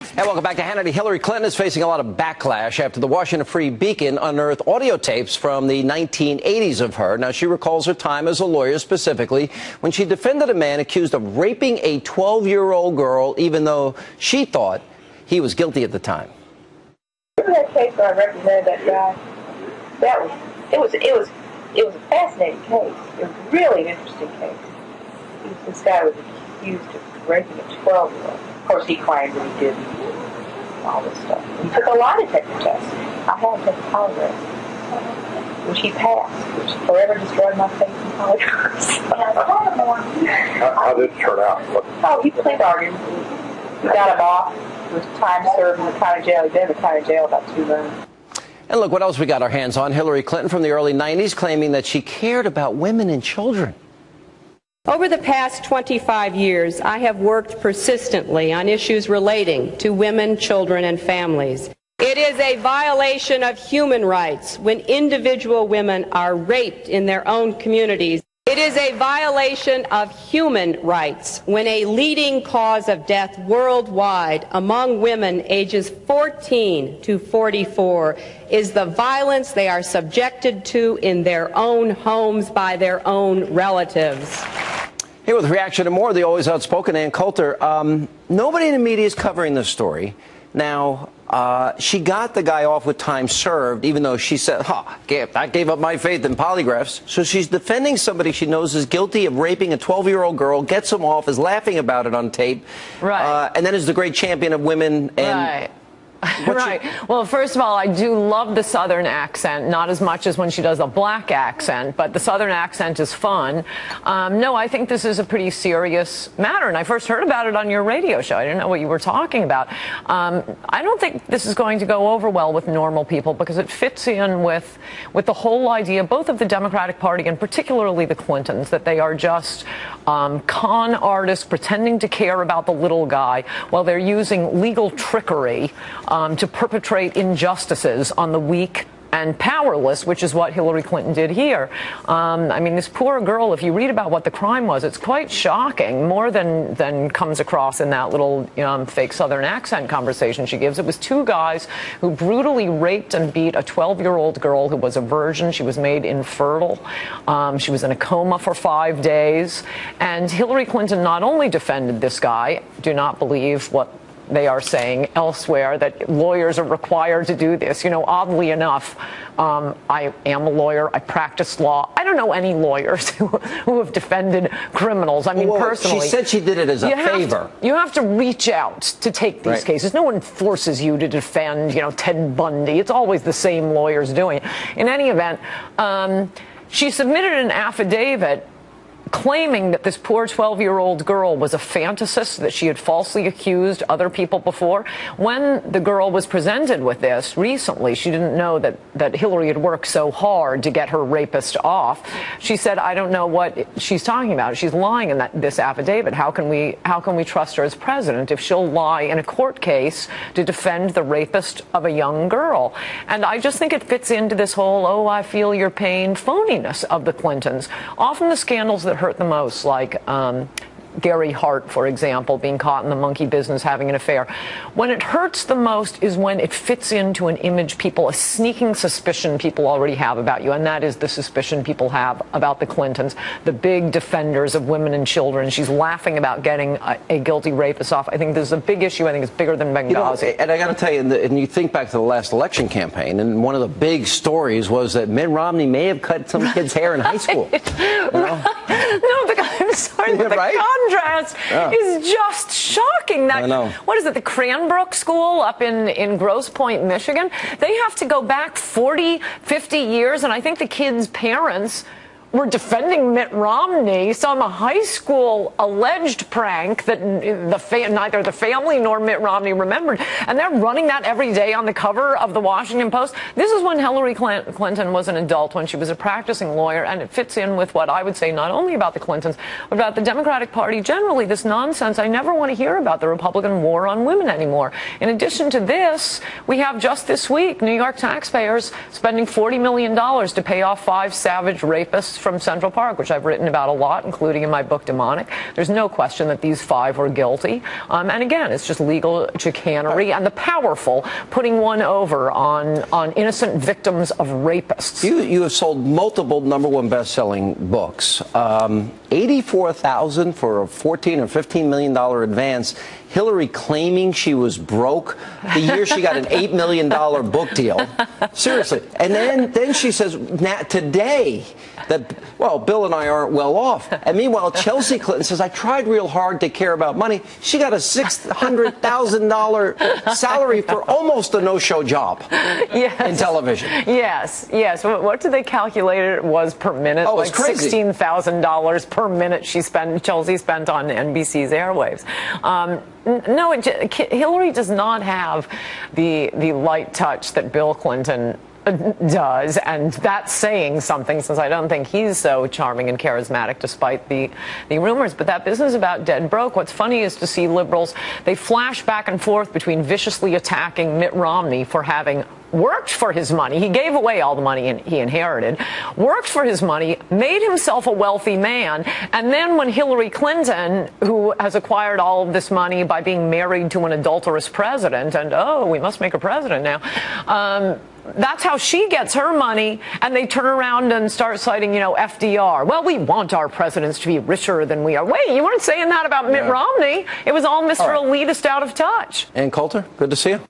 And welcome back to Hannity. Hillary Clinton is facing a lot of backlash after the Washington Free Beacon unearthed audio tapes from the 1980s of her. Now, she recalls her time as a lawyer, specifically when she defended a man accused of raping a 12-year-old girl, even though she thought he was guilty at the time. Remember that case where I represented that guy? It was a fascinating case. It was a really interesting case. This guy was accused of raping a 12-year-old. Of course, he claimed that he didn't. All this stuff. He took a lie detector test. I had to take a polygraph, which he passed, which forever destroyed my faith in polygraphs. How did it turn out? Oh, he played arguing. We got him off. With time served in the county jail. He'd been in the county jail about 2 months. And look what else we got our hands on. Hillary Clinton from the early 90s claiming that she cared about women and children. Over the past 25 years, I have worked persistently on issues relating to women, children, and families. It is a violation of human rights when individual women are raped in their own communities. It is a violation of human rights when a leading cause of death worldwide among women ages 14 to 44 is the violence they are subjected to in their own homes by their own relatives. Here with reaction to more, the always outspoken Ann Coulter. Nobody in the media is covering this story. Now, she got the guy off with time served, even though she said, I gave up my faith in polygraphs. So she's defending somebody she knows is guilty of raping a 12-year-old girl, gets him off, is laughing about it on tape, right? And then is the great champion of women. And right. Right. Well, first of all, I do love the Southern accent, not as much as when she does a black accent, but the Southern accent is fun. No, I think this is a pretty serious matter, and I first heard about it on your radio show. I didn't know what you were talking about. I don't think this is going to go over well with normal people because it fits in with the whole idea, both of the Democratic Party and particularly the Clintons, that they are just con artists pretending to care about the little guy while they're using legal trickery to perpetrate injustices on the weak and powerless, which is what Hillary Clinton did here. I mean, this poor girl, if you read about what the crime was, it's quite shocking, more than comes across in that little fake Southern accent conversation she gives. It was 2 guys who brutally raped and beat a 12-year-old girl who was a virgin. She was made infertile. She was in a coma for 5 days. And Hillary Clinton not only defended this guy, do not believe what they are saying elsewhere, that lawyers are required to do this. You know, oddly enough, I am a lawyer. I practice law. I don't know any lawyers who have defended criminals. I mean, personally. She said she did it as a favor. You have to reach out to take these cases. No one forces you to defend, Ted Bundy. It's always the same lawyers doing it. In any event, she submitted an affidavit claiming that this poor 12-year-old girl was a fantasist, that she had falsely accused other people before. When the girl was presented with this recently, she didn't know that Hillary had worked so hard to get her rapist off. She said, I don't know what she's talking about. She's lying in this affidavit. How can we trust her as president if she'll lie in a court case to defend the rapist of a young girl? And I just think it fits into this whole, oh, I feel your pain phoniness of the Clintons. Often the scandals that hurt the most, like Gary Hart, for example, being caught in the monkey business having an affair. When it hurts the most is when it fits into an image a sneaking suspicion people already have about you, and that is the suspicion people have about the Clintons, the big defenders of women and children. She's laughing about getting a guilty rapist off. I think this is a big issue. I think it's bigger than Benghazi. And I got to tell you, and you think back to the last election campaign, and one of the big stories was that Mitt Romney may have cut some kid's hair in high school. No, but I'm sorry, but the contrast is just shocking. That, I know. What is it, the Cranbrook School up in Grosse Pointe, Michigan? They have to go back 40, 50 years, and I think the kids' parents were defending Mitt Romney, some high school alleged prank that neither the family nor Mitt Romney remembered. And they're running that every day on the cover of the Washington Post. This is when Hillary Clinton was an adult, when she was a practicing lawyer, and it fits in with what I would say not only about the Clintons, but about the Democratic Party generally, this nonsense. I never want to hear about the Republican war on women anymore. In addition to this, we have just this week New York taxpayers spending $40 million to pay off 5 savage rapists from Central Park, which I've written about a lot, including in my book Demonic. There's no question that these 5 were guilty. And again, it's just legal chicanery and the powerful putting one over on innocent victims of rapists. You have sold multiple #1 best-selling books. 84,000 for a $14 or $15 million advance. Hillary claiming she was broke the year she got an $8 million book deal. Seriously. And then she says, today, that, well, Bill and I aren't well off. And meanwhile, Chelsea Clinton says, I tried real hard to care about money. She got a $600,000 salary for almost a no-show job in television. Yes. What did they calculate it was per minute? Oh, it's like crazy. $16,000 per minute Chelsea spent on NBC's airwaves. No, Hillary does not have the light touch that Bill Clinton does, and that's saying something, since I don't think he's so charming and charismatic despite the rumors. But that business about dead broke, what's funny is to see liberals, they flash back and forth between viciously attacking Mitt Romney for having worked for his money. He gave away all the money he inherited, worked for his money, made himself a wealthy man, and then when Hillary Clinton, who has acquired all of this money by being married to an adulterous president, and we must make a president now, that's how she gets her money, and they turn around and start citing, FDR. Well, we want our presidents to be richer than we are. Wait, you weren't saying that about Mitt Romney. It was all Mr. Elitist out of touch. Ann Coulter, good to see you.